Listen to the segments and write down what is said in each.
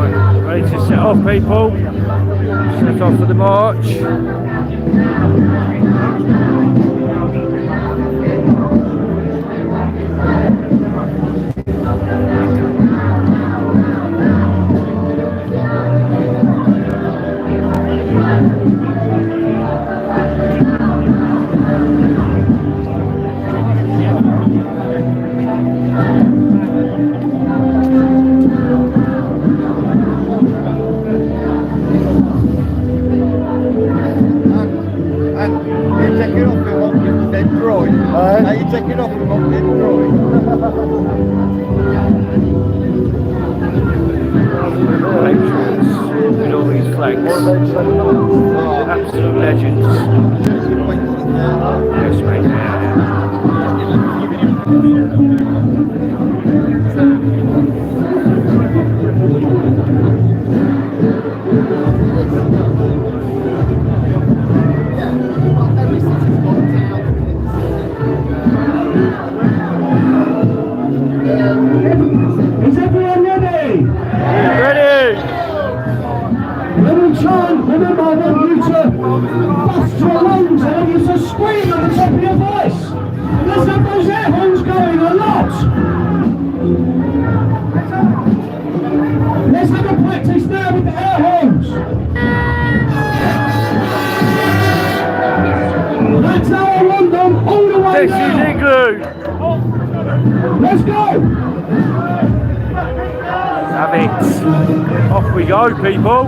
Ready to set off, people. Set off for the march. With all these flags, absolute legends. Yes, mate. Is everyone ready? Ready! When we chant, remember I want you to bust your lungs. I want you to scream at the top of your voice. And let's have those air horns going a lot. Let's have a practice now with the air horns. That's how I want them all the way This down. is England! Let's go! Have it! Off we go, people!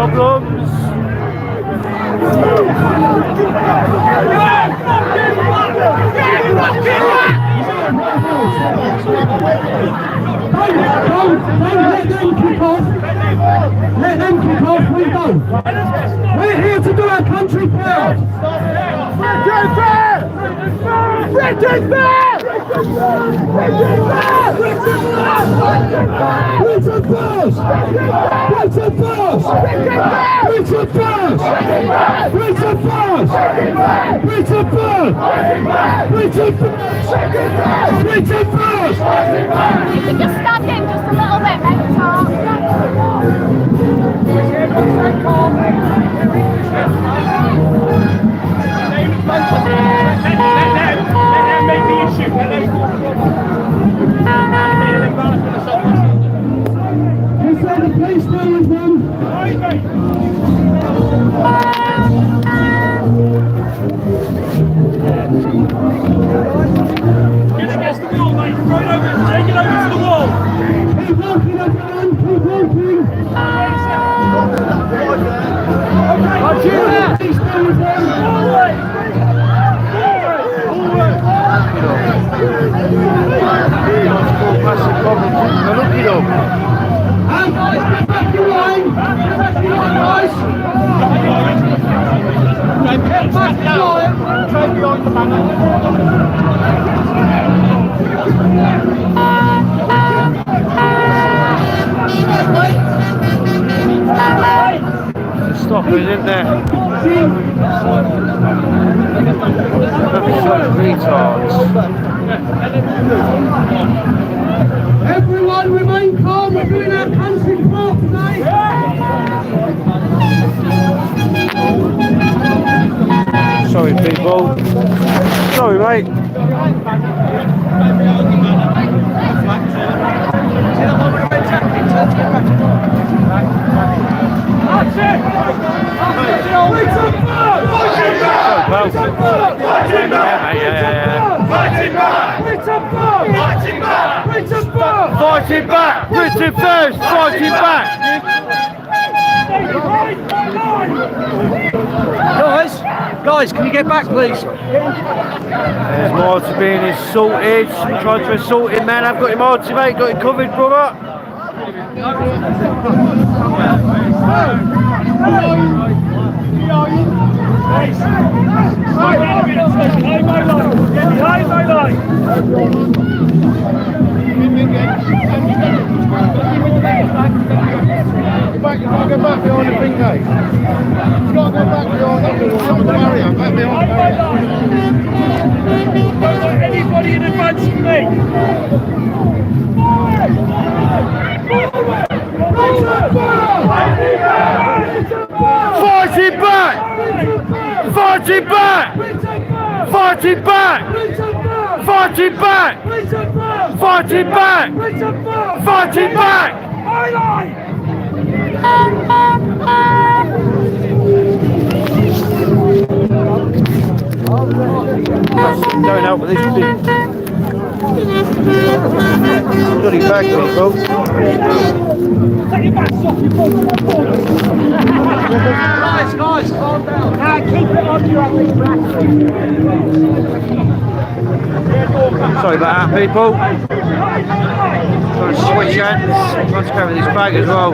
Problems. Let them kick off. Let them kick off. We go. We're here to do our country proud. British fair! British fair! You can just stand in just a little bit, maybe talk. Let them make the issue. Just let the police deal with them. Get against the wall, mate. Throw it over. Take it over to the wall. Keep walking, everyone. Keep walking. Nigeria! Police deal with them. Massive problem. Look it up. And guys, get back in line. Get back in line, guys. Get back in line. Try behind the banner. Stop it, isn't there? Every sort of retards. Everyone. our country proud today. Sorry, people. Sorry, mate. Fighting back! Britain first! Fighting back! Guys, can you get back, please? There's Marty being assaulted. Trying to assault him, man. I've got him, Marty, mate. Got him covered, brother. Back, you can't go back behind the thing, mate. You can't go back behind the barrier. Back behind the barrier. Don't let anybody in advance of me. Fighting back! Fighting back! Fighting back! Fighting back! Fighting back! Fighting back! Don't help with this thing. Bloody back, people. Take your backs off, you Guys, calm down. keep it on you, I think, Sorry about that, people. Trying to switch hands. Trying to cover this bag as well.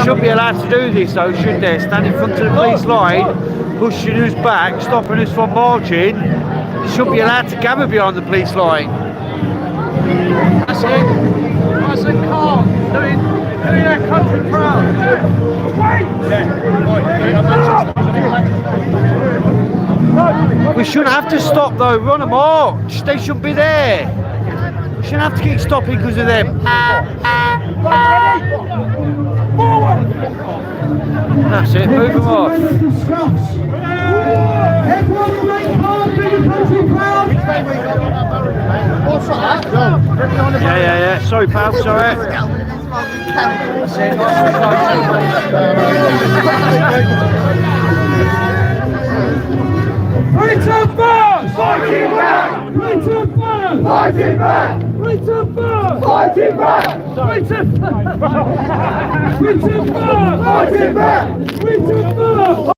Should be allowed to do this though, shouldn't they? Stand in front of the police line, pushing us back, stopping us from marching. They should be allowed to gather behind the police line. That's it. Nice and calm. Doing our country proud. We shouldn't have to stop though, we're on a march. They shouldn't be there. We shouldn't have to keep stopping because of them. That's it, move them off. Everyone remain calm, do your country proud. What's that? Yeah. Sorry, pal, sorry. Britain first! Fighting back! Britain first! Fighting back! Britain first! Fighting back! Britain first! Britain first! Fighting back! Britain first!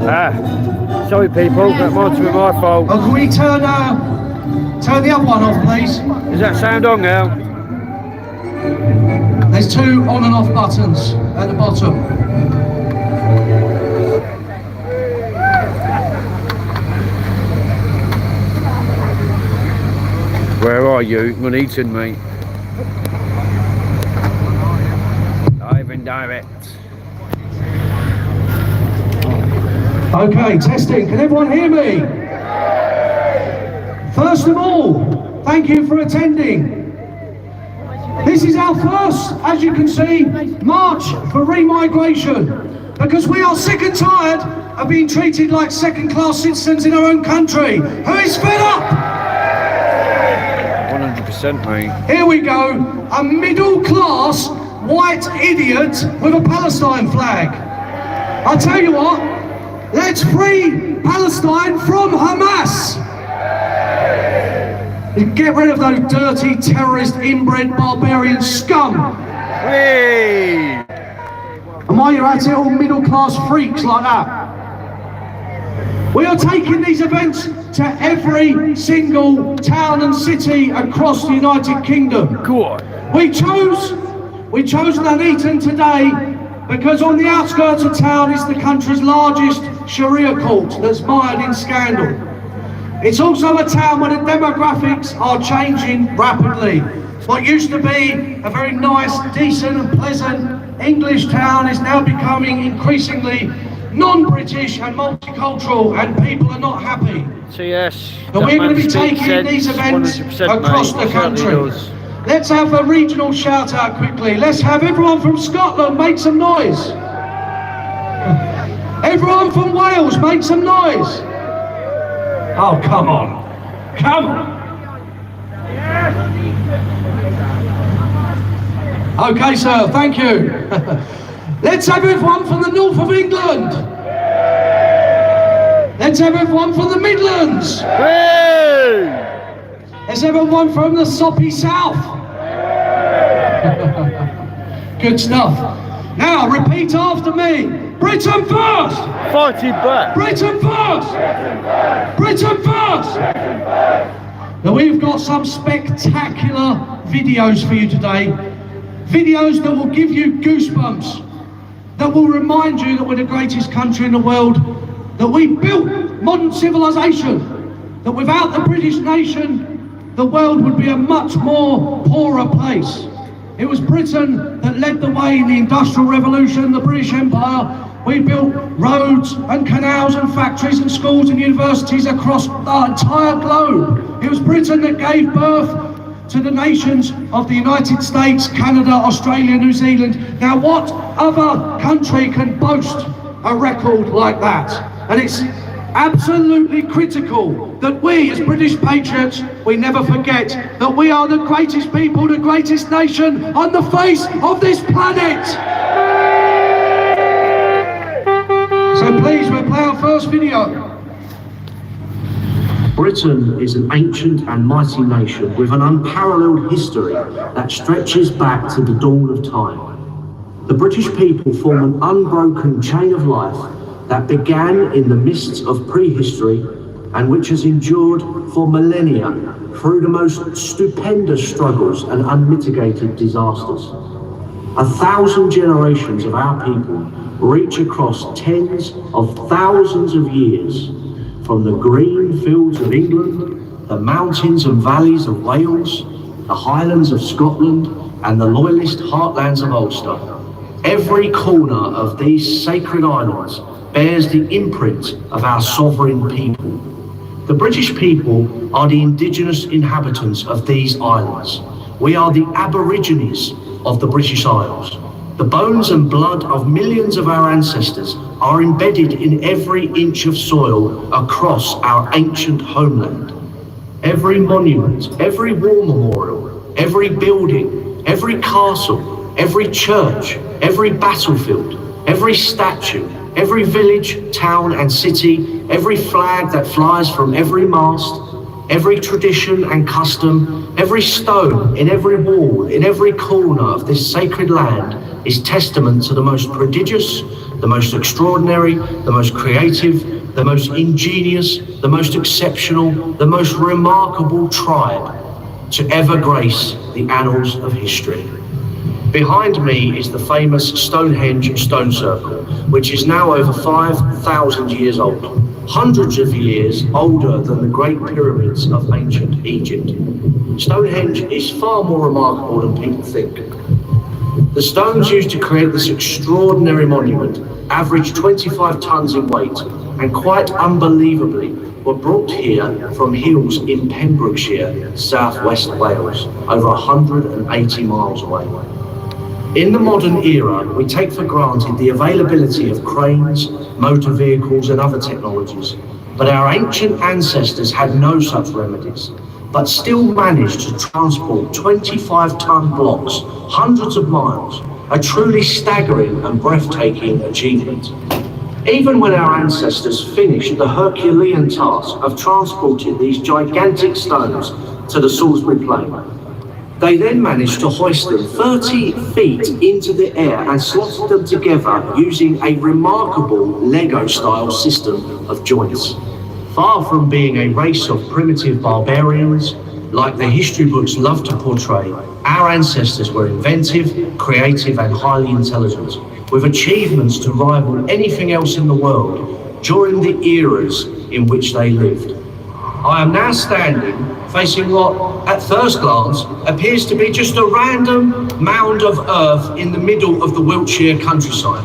Sorry people, that might be my fault. Oh, can we turn the other one off, please? Does that sound on now? There's two on and off buttons at the bottom. Where are you? Nuneaton, mate. Live and direct. Okay, testing. Can everyone hear me? First of all, thank you for attending. This is our first, as you can see, march for remigration, because we are sick and tired of being treated like second-class citizens in our own country. Who is fed up? 100%, mate. Here we go, a middle-class white idiot with a Palestine flag. I tell you what, let's free Palestine from Hamas. Get rid of those dirty, terrorist, inbred, barbarian scum. Hey! And while you're at it, all middle-class freaks like that. We are taking these events to every single town and city across the United Kingdom. Good. We chose Nuneaton today because on the outskirts of town is the country's largest Sharia court that's mired in scandal. It's also a town where the demographics are changing rapidly. What used to be a very nice, decent and pleasant English town is now becoming increasingly non-British and multicultural, and people are not happy. TS. But we're going to be taking these events across the country. Let's have a regional shout out quickly. Let's have everyone from Scotland make some noise. Everyone from Wales make some noise. Oh, come on. Come on. Okay, sir, thank you. Let's have everyone from the north of England. Let's have everyone from the Midlands. Let's have everyone from the soppy south. Good stuff. Now, repeat after me. Britain first! Fighting back! Britain first! Britain first! Now we've got some spectacular videos for you today. Videos that will give you goosebumps. That will remind you that we're the greatest country in the world. That we built modern civilization. That without the British nation, the world would be a much more poorer place. It was Britain that led the way in the Industrial Revolution, the British Empire. We built roads and canals and factories and schools and universities across the entire globe. It was Britain that gave birth to the nations of the United States, Canada, Australia, New Zealand. Now what other country can boast a record like that? And it's absolutely critical that we as British patriots, we never forget that we are the greatest people, the greatest nation on the face of this planet. So please, we'll play our first video. Britain is an ancient and mighty nation with an unparalleled history that stretches back to the dawn of time. The British people form an unbroken chain of life that began in the mists of prehistory and which has endured for millennia through the most stupendous struggles and unmitigated disasters. 1,000 generations of our people reach across tens of thousands of years, from the green fields of England, the mountains and valleys of Wales, the highlands of Scotland, and the loyalist heartlands of Ulster. Every corner of these sacred islands bears the imprint of our sovereign people. The British people are the indigenous inhabitants of these islands. We are the aborigines of the British Isles. The bones and blood of millions of our ancestors are embedded in every inch of soil across our ancient homeland. Every monument, every war memorial, every building, every castle, every church, every battlefield, every statue, every village, town and city, every flag that flies from every mast, every tradition and custom, every stone in every wall, in every corner of this sacred land is testament to the most prodigious, the most extraordinary, the most creative, the most ingenious, the most exceptional, the most remarkable tribe to ever grace the annals of history. Behind me is the famous Stonehenge stone circle, which is now over 5,000 years old, hundreds of years older than the Great Pyramids of ancient Egypt. Stonehenge is far more remarkable than people think. The stones used to create this extraordinary monument averaged 25 tons in weight, and quite unbelievably were brought here from hills in Pembrokeshire, southwest Wales, over 180 miles away. In the modern era, we take for granted the availability of cranes, motor vehicles and other technologies, but our ancient ancestors had no such remedies, but still managed to transport 25-ton blocks hundreds of miles, a truly staggering and breathtaking achievement. Even when our ancestors finished the Herculean task of transporting these gigantic stones to the Salisbury Plain, they then managed to hoist them 30 feet into the air and slot them together using a remarkable Lego-style system of joints. Far from being a race of primitive barbarians, like the history books love to portray, our ancestors were inventive, creative and highly intelligent, with achievements to rival anything else in the world during the eras in which they lived. I am now standing facing what, at first glance, appears to be just a random mound of earth in the middle of the Wiltshire countryside.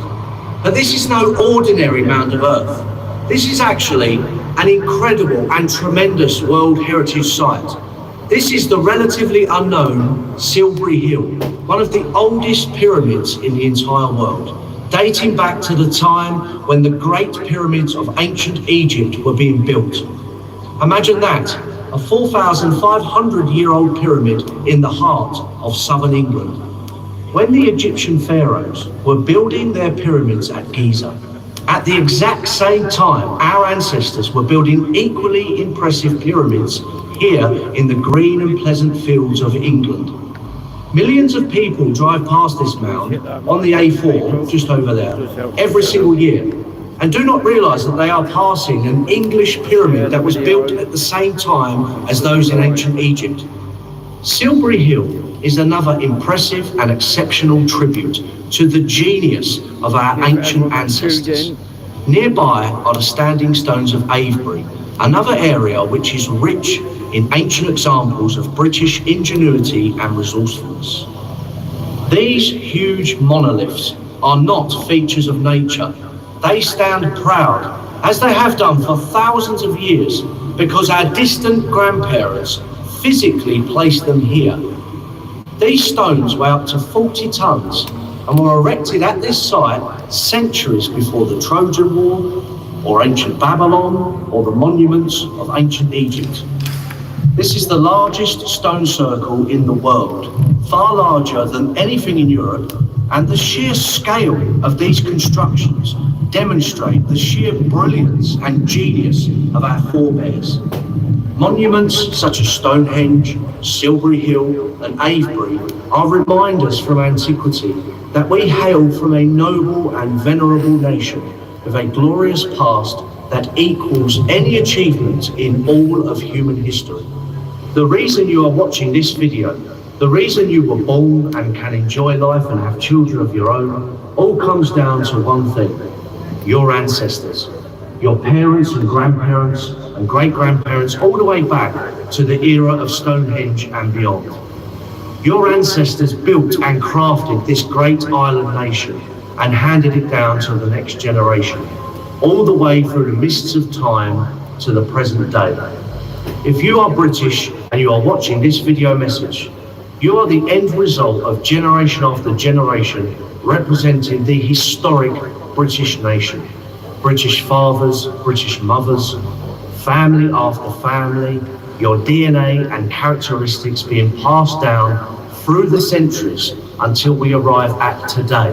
But this is no ordinary mound of earth. This is actually an incredible and tremendous World Heritage Site. This is the relatively unknown Silbury Hill, one of the oldest pyramids in the entire world, dating back to the time when the Great Pyramids of ancient Egypt were being built. Imagine that, a 4,500-year-old pyramid in the heart of southern England. When the Egyptian pharaohs were building their pyramids at Giza, at the exact same time, our ancestors were building equally impressive pyramids here in the green and pleasant fields of England. Millions of people drive past this mound on the A4, just over there, every single year, and do not realise that they are passing an English pyramid that was built at the same time as those in ancient Egypt. Silbury Hill is another impressive and exceptional tribute to the genius of our ancient ancestors. Nearby are the standing stones of Avebury, another area which is rich in ancient examples of British ingenuity and resourcefulness. These huge monoliths are not features of nature. They stand proud, as they have done for thousands of years, because our distant grandparents physically placed them here. These stones weigh up to 40 tons and were erected at this site centuries before the Trojan War, or ancient Babylon, or the monuments of ancient Egypt. This is the largest stone circle in the world, far larger than anything in Europe, and the sheer scale of these constructions demonstrate the sheer brilliance and genius of our forebears. Monuments such as Stonehenge, Silbury Hill and Avebury are reminders from antiquity that we hail from a noble and venerable nation with a glorious past that equals any achievement in all of human history. The reason you are watching this video, the reason you were born and can enjoy life and have children of your own, all comes down to one thing: your ancestors, your parents and grandparents and great-grandparents, all the way back to the era of Stonehenge and beyond. Your ancestors built and crafted this great island nation and handed it down to the next generation, all the way through the mists of time to the present day. If you are British and you are watching this video message, you are the end result of generation after generation representing the historic British nation. British fathers, British mothers, family after family, your DNA and characteristics being passed down through the centuries until we arrive at today,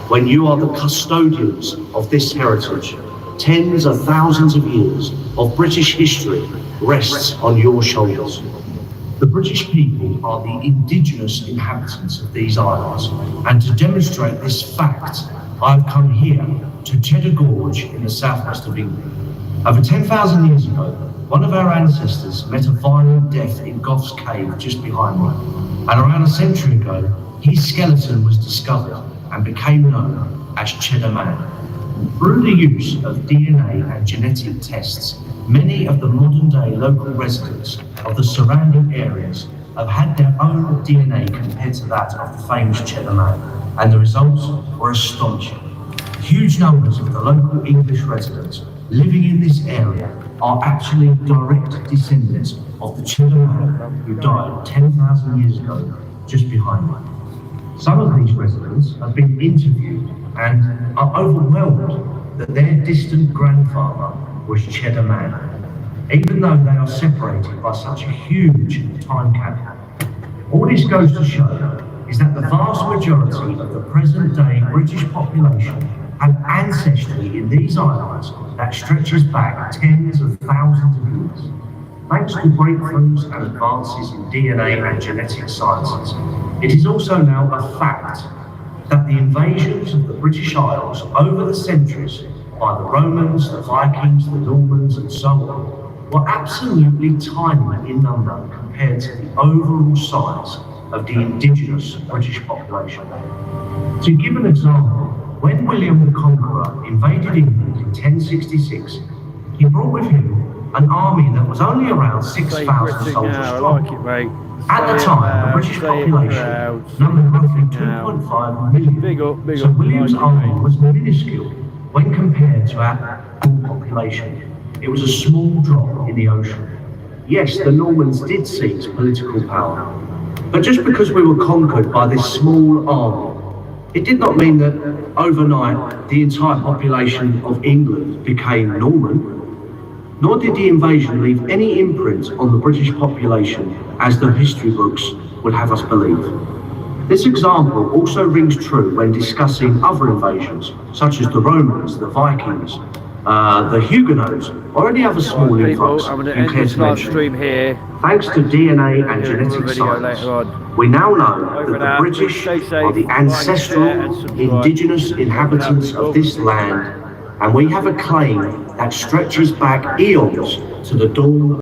when you are the custodians of this heritage. Tens of thousands of years of British history rests on your shoulders. The British people are the indigenous inhabitants of these islands, and to demonstrate this fact, I've come here to Cheddar Gorge in the southwest of England. Over 10,000 years ago, one of our ancestors met a violent death in Goth's Cave just behind me, and around a century ago, his skeleton was discovered and became known as Cheddar Man. Through the use of DNA and genetic tests, many of the modern-day local residents of the surrounding areas have had their own DNA compared to that of the famous Cheddar Man, and the results were astonishing. Huge numbers of the local English residents living in this area are actually direct descendants of the Cheddar Man who died 10,000 years ago just behind me. Some of these residents have been interviewed and are overwhelmed that their distant grandfather was Cheddar Man, even though they are separated by such a huge time gap. All this goes to show is that the vast majority of the present-day British population have ancestry in these islands that stretches back tens of thousands of years. Thanks to breakthroughs and advances in DNA and genetic sciences, it is also now a fact that the invasions of the British Isles over the centuries by the Romans, the Vikings, the Normans and so on were absolutely tiny in number compared to the overall size of the indigenous British population. To give an example, when William the Conqueror invaded England in 1066, he brought with him an army that was only around 6,000 soldiers strong. At the time, the British population numbered roughly 2.5 million, so William's army was minuscule when compared to our population. It was a small drop in the ocean. Yes, the Normans did seize political power, but just because we were conquered by this small army, it did not mean that overnight the entire population of England became Norman. Nor did the invasion leave any imprint on the British population as the history books would have us believe. This example also rings true when discussing other invasions, such as the Romans, the Vikings, the Huguenots, or any other small influx you care to mention. Thanks to DNA and genetic science, we now know that the British are the ancestral, indigenous inhabitants of this land, and we have a claim that stretches back eons to the dawn